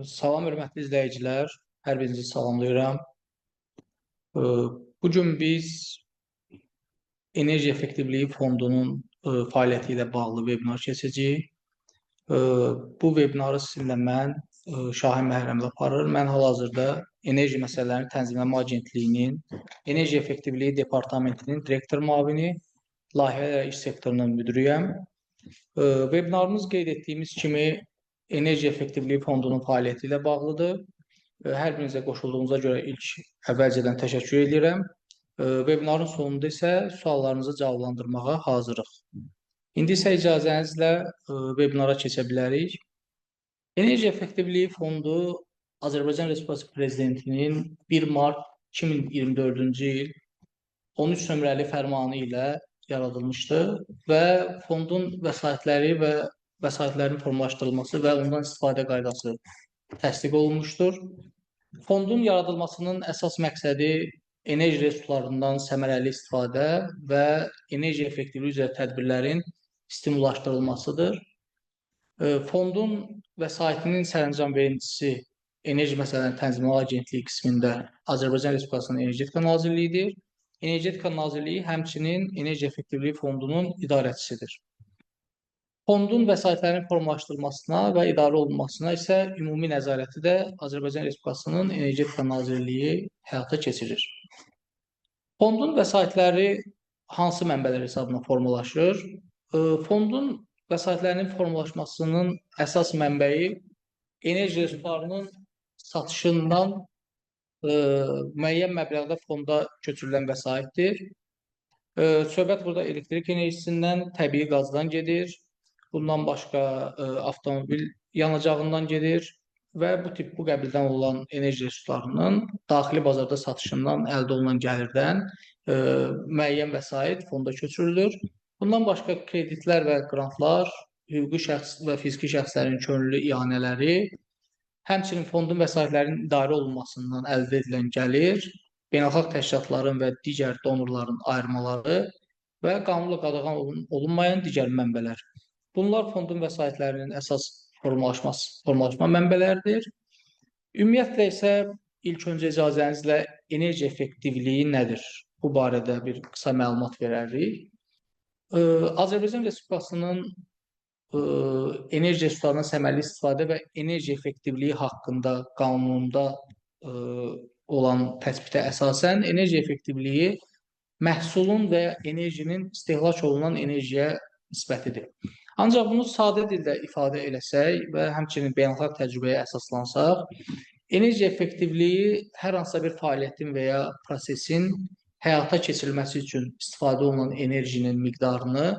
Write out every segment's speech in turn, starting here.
Salam, hörmətli izləyicilər. Hər birinizi salamlayıram. Bu gün biz Enerji Effektivliyi Fondunun fəaliyyəti ilə bağlı webinar keçəcəyik. Bu webinarı sizinlə mən Şahin Məhrəmli aparır. Mən hal-hazırda Enerji Məsələlərini Tənzimləmə Agentliyinin Enerji Effektivliyi Departamentinin direktor müavini, layihələr iş sektorunun müdürüyəm. Webinarımız qeyd etdiyimiz kimi Enerji Effektivliyi Fondunun fəaliyyəti ilə bağlıdır. Hər birinizə qoşulduğunuza görə əvvəlcədən təşəkkür edirəm. Webinarın sonunda isə suallarınızı cavablandırmağa hazırıq. İndi isə icazənizlə webinara keçə bilərik. Enerji Effektivliyi Fondu Azərbaycan Respublikası Prezidentinin 1 mart 2024-cü il 13 nömrəli fərmanı ilə yaradılmışdır və fondun vəsaitləri və vəsaitlərin formalaşdırılması və ondan istifadə qaydası təsdiq olunmuşdur. Fondun yaradılmasının əsas məqsədi enerji resurslarından səmərəli istifadə və enerji effektivliyi üzrə tədbirlərin stimullaşdırılmasıdır. Fondun vəsaitinin sərəncam vericisi Enerji Məsələlərini Tənzimləmə Agentliyi qismində Azərbaycan Respublikasının Energetika Nazirliyidir. Energetika Nazirliyi həmçinin Enerji Effektivliyi Fondunun idarəçisidir. Fondun vəsaitlərin formalaşdırılmasına və idarə olunmasına isə ümumi nəzarəti də Azərbaycan Respublikasının Energetika Nazirliyi həyata keçirir. Fondun vəsaitləri hansı mənbələr hesabına formalaşır? Fondun vəsaitlərinin formalaşmasının əsas mənbəyi enerji resurslarının satışından müəyyən məbləğdə fonda köçürülən vəsaitdir. Söhbət burada elektrik enerjisindən, təbii qazdan gedir. Bundan başqa avtomobil yanacağından gedir və bu qəbildən olan enerji resurslarının daxili bazarda satışından əldə olunan gəlirdən müəyyən vəsait fonda köçürülür. Bundan başqa kreditlər və qrantlar, hüquqi şəxs və fiziki şəxslərin könüllü ianələri, həmçinin fondun vəsaitlərinin idarə olunmasından əldə edilən gəlir, beynəlxalq təşkilatların və digər donorların ayırmaları və qanunla qadağan olunmayan digər mənbələr. Bunlar fondun vəsaitlərinin əsas formalaşma mənbələridir. Ümumiyyətlə isə ilk öncə icazənizlə enerji effektivliyi nədir? Bu barədə bir qısa məlumat verərik. Azərbaycan Respublikasının enerji resurslarından səmərəli istifadə və enerji effektivliyi haqqında qanununda olan təsbitə əsasən enerji effektivliyi məhsulun və ya enerjinin istehlak olunan enerjiyə nisbətidir. Ancaq bunu sadə dildə ifadə eləsək və həmçinin beynəlxalq təcrübəyə əsaslansaq, enerji effektivliyi hər hansısa bir fəaliyyətin və ya prosesin həyata keçirilməsi üçün istifadə olunan enerjinin miqdarını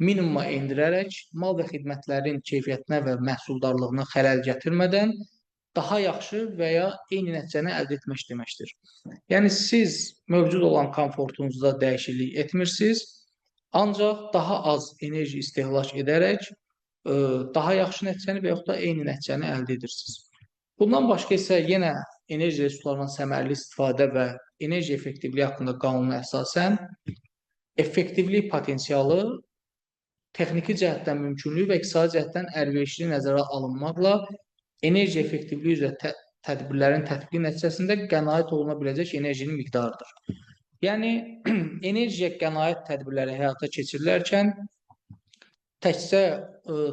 minimuma endirərək mal və xidmətlərin keyfiyyətinə və məhsuldarlığına xələl gətirmədən daha yaxşı və ya eyni nəticəni əldə etmək deməkdir. Yəni siz mövcud olan komfortunuzda dəyişiklik etmirsiniz, ancaq daha az enerji istehlak edərək daha yaxşı nəticəni və yaxud da eyni nəticəni əldə edirsiniz. Bundan başqa isə yenə enerji resurslarından səmərəli istifadə və enerji effektivliyi haqqında qanuna əsasən effektivlik potensialı texniki cəhətdən mümkünlüyü və iqtisadi cəhətdən əlverişli nəzərə alınmaqla enerji effektivliyi üzrə tədbirlərin tətbiqi nəticəsində qənaət oluna biləcək enerjinin miqdarıdır. Yəni, enerjiyə qənaət tədbirləri həyata keçirilərkən təkcə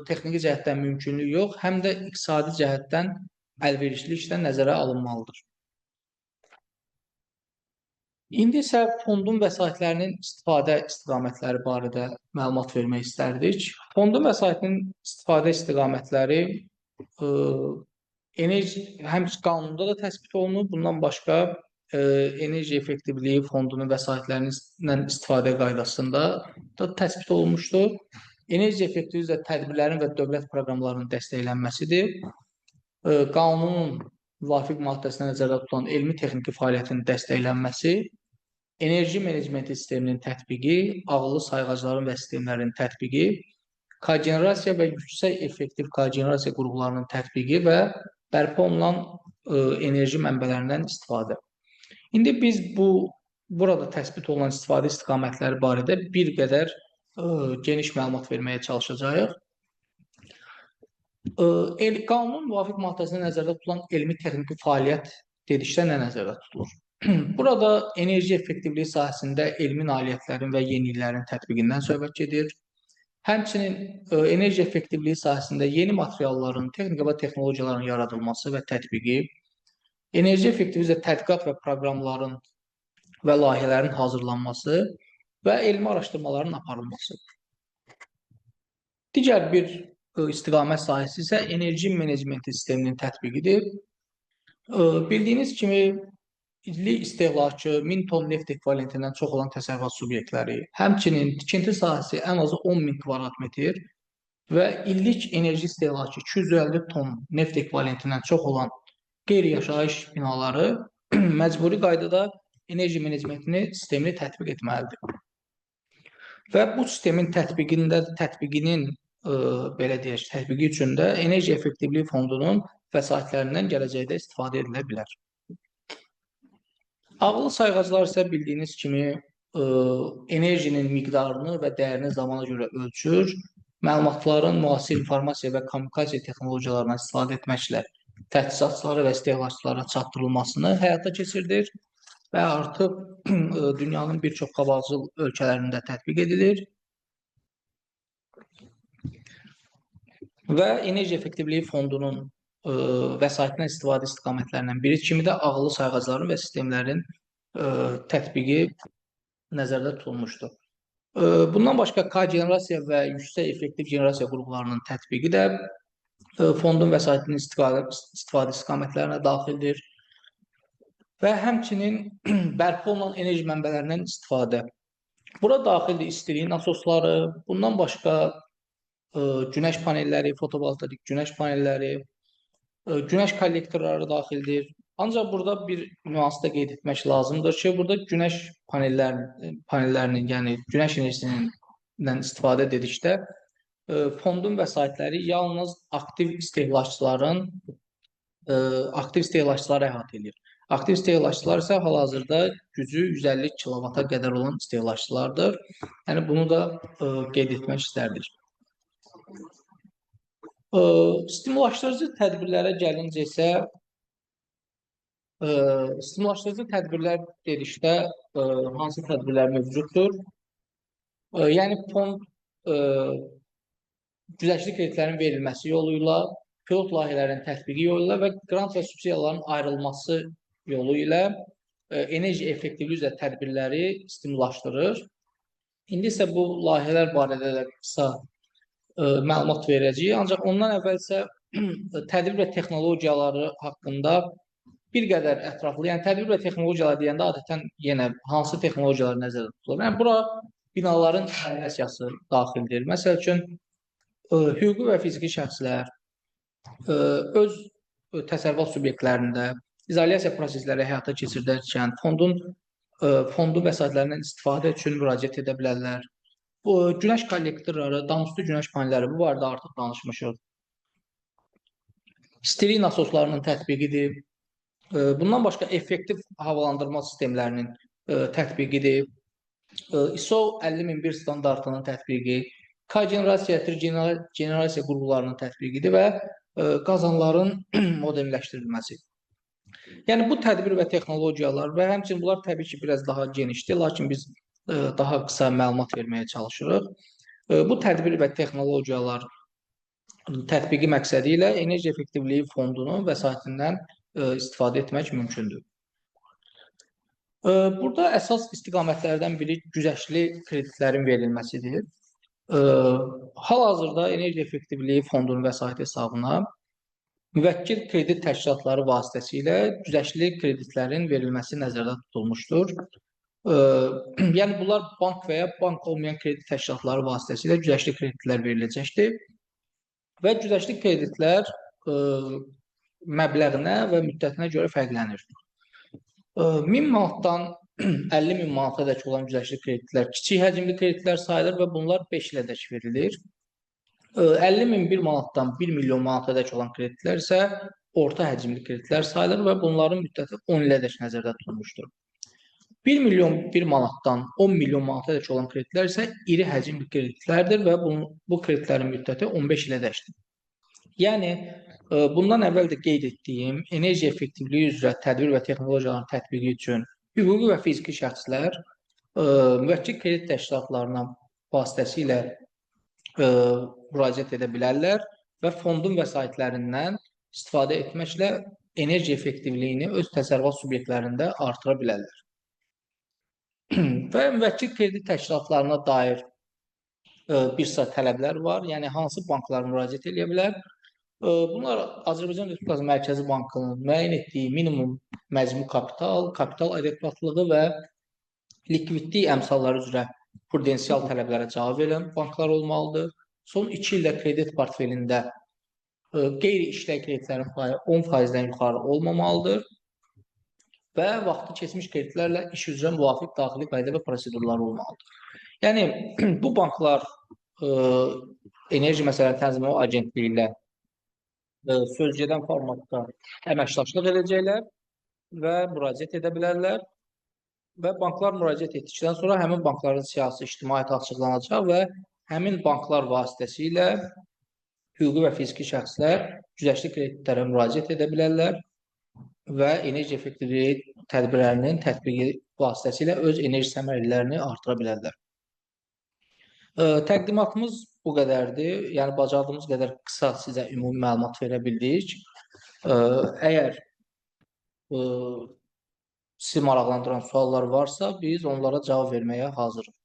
texniki cəhətdən mümkünlük yox, həm də iqtisadi cəhətdən əlverişlilik də nəzərə alınmalıdır. İndi isə fondun vəsaitlərinin istifadə istiqamətləri barədə məlumat vermək istərdik. Fondun vəsaitinin istifadə istiqamətləri həm qanunda da təsbit olunub, bundan başqa enerji effektivliyi fondunun vəsaitlərinin istifadə qaydasında da təsbit olunmuşdur. Enerji effektivliyi üzrə tədbirlərin və dövlət proqramlarının dəstəklənməsidir. Qanunun müvafiq maddəsinə nəzərdə tutulan elmi-texniki fəaliyyətin dəstəklənməsi, enerji menecmenti sisteminin tətbiqi, ağıllı sayğacların və sistemlərin tətbiqi, kogenerasiya və yüksək effektiv kogenerasiya qurğularının tətbiqi və bərpa olunan enerji mənbələrindən istifadə. İndi biz burada təsbit olunan istifadə istiqamətləri barədə bir qədər geniş məlumat verməyə çalışacağıq. Qanunun müvafiq maddəsində nəzərdə tutulan elmi texniki fəaliyyət dedikdə nə nəzərdə tutulur? Burada enerji effektivliyi sahəsində elmi nailiyyətlərin və yeniliklərin tətbiqindən söhbət gedir. Həmçinin enerji effektivliyi sahəsində yeni materialların, texnika və texnologiyaların yaradılması və tətbiqi, enerji effektivliyi tədqiqat və proqramların və layihələrin hazırlanması və elmi araşdırmaların aparılması. Digər bir istiqamət sahəsi isə enerji menecmenti sisteminin tətbiqidir. Bildiyiniz kimi, illik istehlakı 1000 ton neft ekvivalentindən çox olan təsərrüfat subyektləri, həmçinin tikinti sahəsi ən azı 10.000 kvadrat metr və illik enerji istehlakı 250 ton neft ekvivalentindən çox olan qeyri-yaşayış binaları məcburi qaydada enerji menecmentini sistemini tətbiq etməlidir. Və bu sistemin tətbiqinin belə deyək, tətbiqi üçün də enerji effektivliyi fondunun vəsaitlərindən gələcəkdə istifadə edilə bilər. Ağıllı sayğaclar isə bildiyiniz kimi enerjinin miqdarını və dəyərini zamana görə ölçür, məlumatların müasir informasiya və kommunikasiya texnologiyalarından istifadə etməklə təchizatçılara və istehlakçılara çatdırılmasını həyata keçirdir və artıq dünyanın bir çox qabaqcıl ölkələrində tətbiq edilir. Və enerji effektivliyi fondunun vəsaitindən istifadə istiqamətlərindən biri kimi də ağıllı sayğacların və sistemlərin tətbiqi nəzərdə tutulmuşdur. Bundan başqa kogenerasiya və yüksək effektiv generasiya qurğularının tətbiqi də fondun vəsaitinin istifadə istiqamətlərinə daxildir və həmçinin bərpa olunan enerji mənbələrindən istifadə. Bura daxildir istiliyin nasosları, bundan başqa günəş panelləri, fotovoltaik günəş panelləri, günəş kollektorları daxildir. Ancaq burada bir nüansı da qeyd etmək lazımdır ki, burada günəş panellərinin, yəni günəş enerjisindən istifadə dedikdə fondun vəsaitləri yalnız aktiv istehlakçıları əhatə edir. Aktiv istehlakçılar isə hal-hazırda gücü 150 kilovata qədər olan istehlakçılardır. Yəni bunu da qeyd etmək istərdik. Stimullaşdırıcı tədbirlərə gəlincə isə, stimullaşdırıcı tədbirlər dedikdə hansı tədbirlər mövcuddur? Yəni fond güzəştli kreditlərin verilməsi yolu ilə, pilot layihələrin tətbiqi yolu ilə və qrant və subsidiyaların ayrılması yolu ilə enerji effektivliyi üzrə tədbirləri stimullaşdırır. İndi isə bu layihələr barədə də qısa məlumat verəcəyik. Ancaq ondan əvvəl isə tədbir və texnologiyaları haqqında bir qədər ətraflı, yəni tədbir və texnologiyalar deyəndə adətən yenə hansı texnologiyalar nəzərdə tutulur? Yəni bura binaların izolyasiyası daxildir. Məsəl üçün, hüquqi və fiziki şəxslər öz təsərrüfat subyektlərində izolyasiya prosesləri həyata keçirdərkən fondun vəsaitlərindən istifadə üçün müraciət edə bilərlər. Bu günəş kollektorları, damüstü günəş panelləri, bu barədə artıq danışmışıq. İstilik nasoslarının tətbiqidir. Bundan başqa effektiv havalandırma sistemlərinin tətbiqidir. ISO 50001 standartının tətbiqi, kogenerasiya, trigenerasiya qurğularının tətbiqidir və qazanların modernləşdirilməsi. Yəni bu tədbir və texnologiyalar və həmçinin bunlar təbii ki, biraz daha genişdir, lakin biz daha qısa məlumat verməyə çalışırıq. Bu tədbir və texnologiyalar tətbiqi məqsədi ilə enerji effektivliyi fondunun vəsaitindən istifadə etmək mümkündür. Burada əsas istiqamətlərdən biri güzəştli kreditlərin verilməsidir. Hal-hazırda enerji effektivliyi fondunun vəsaiti hesabına müvəkkil kredit təşkilatları vasitəsilə güzəştli kreditlərin verilməsi nəzərdə tutulmuşdur. Yəni bunlar bank və ya bank olmayan kredit təşkilatları vasitəsilə güzəştli kreditlər veriləcəkdir. Və güzəştli kreditlər məbləğinə və müddətinə görə fərqlənir. 1000 manatdan 50.000 manata dək olan güzəştli kreditlər kiçik həcmli kreditlər sayılır və bunlar 5 ilə dək verilir. 50.001 manatdan 1 milyon manata dək olan kreditlər isə orta həcmli kreditlər sayılır və bunların müddəti 10 ilə dək nəzərdə tutulmuşdur. 1 milyon 1 manatdan 10 milyon manata dək olan kreditlər isə iri həcmli kreditlərdir və bu kreditlərin müddəti 15 ilə dəkdir. Yəni, bundan əvvəl də qeyd etdiyim enerji effektivliyi üzrə tədbir və texnologiyaların tətbiqi üçün hüquqi və fiziki şəxslər müvəkkil kredit təşkilatlarına vasitəsilə müraciət edə bilərlər və fondun vəsaitlərindən istifadə etməklə enerji effektivliyini öz təsərrüfat subyektlərində artıra bilərlər. Və müvəkkil kredit təşkilatlarına dair bir sıra tələblər var. Yəni, hansı banklar müraciət edə bilər? Bunlar Azərbaycan Respublikası Mərkəzi Bankının müəyyən etdiyi minimum məcmu kapital, kapital adekvatlığı və likvidlik əmsalları üzrə prudensial tələblərə cavab verən banklar olmalıdır. Son 2 ildə kredit portfelində qeyri-işlək kreditlərin payı 10%-dən yuxarı olmamalıdır və vaxtı keçmiş kreditlərlə iş üzrə müvafiq daxili qayda və prosedurlar olmalıdır. Yəni, bu banklar Enerji Məsələləri Tənzimləmə Agentliyi ilə sözgedən formatda əməkdaşlıq edəcəklər və müraciət edə bilərlər və banklar müraciət etdikdən sonra həmin bankların siyasi ictimaiyyətə açıqlanacaq və həmin banklar vasitəsilə hüquqi və fiziki şəxslər güzəştli kreditlərə müraciət edə bilərlər və enerji effektivliyi tədbirlərinin tətbiqi vasitəsilə öz enerji səmərəlilərini artıra bilərlər. Təqdimatımız bu qədərdir. Yəni, bacardığımız qədər qısa sizə ümumi məlumat verə bildik. Əgər sizi maraqlandıran suallar varsa, biz onlara cavab verməyə hazırıq.